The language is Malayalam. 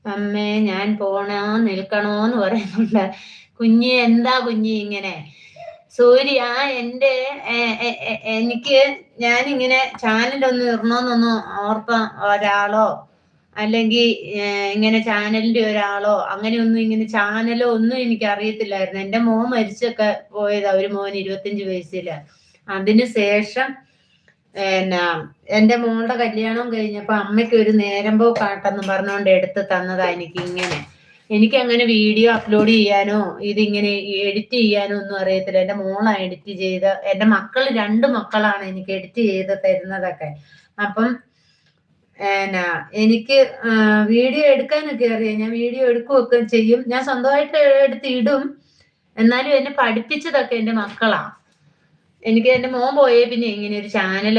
അമ്മേ ഞാൻ നിൽക്കണോന്ന് പറയുന്നുണ്ട്. കുഞ്ഞ് എന്താ കുഞ്ഞ് ഇങ്ങനെ? സൂര്യ എന്റെ എനിക്ക് ഞാനിങ്ങനെ ചാനലൊന്നും ഇടണോന്നൊന്നും ഓർത്ത ഒരാളോ അല്ലെങ്കിൽ ഇങ്ങനെ ചാനലിന്റെ ഒരാളോ അങ്ങനെയൊന്നും ഇങ്ങനെ ചാനലോ ഒന്നും എനിക്ക് അറിയത്തില്ലായിരുന്നു. എന്റെ മോൻ മരിച്ചൊക്കെ പോയതാ ഒരു മോൻ 25 വയസ്സില്. അതിന് ശേഷം എന്നാ എന്റെ മോളുടെ കല്യാണം കഴിഞ്ഞപ്പോ അമ്മയ്ക്ക് ഒരു നേരം പോക്കാട്ടെന്ന് പറഞ്ഞുകൊണ്ട് എടുത്ത് തന്നതാ എനിക്ക് ഇങ്ങനെ. എനിക്ക് അങ്ങനെ വീഡിയോ അപ്ലോഡ് ചെയ്യാനോ ഇതിങ്ങനെ എഡിറ്റ് ചെയ്യാനോ ഒന്നും അറിയത്തില്ല. എന്റെ മോളാ എഡിറ്റ് ചെയ്ത്, എന്റെ മക്കൾ 2 മക്കളാണ് എനിക്ക് എഡിറ്റ് ചെയ്ത് തരുന്നതൊക്കെ. അപ്പം എന്നാ എനിക്ക് വീഡിയോ എടുക്കാനൊക്കെ അറിയാം. ഞാൻ വീഡിയോ എടുക്കുകയൊക്കെ ചെയ്യും. ഞാൻ സ്വന്തമായിട്ട് എടുത്ത് ഇടും. എന്നാലും എന്നെ പഠിപ്പിച്ചതൊക്കെ എന്റെ മക്കളാ. എനിക്ക് എന്റെ മോൻ പോയേ പിന്നെ ഇങ്ങനെ ഒരു ചാനൽ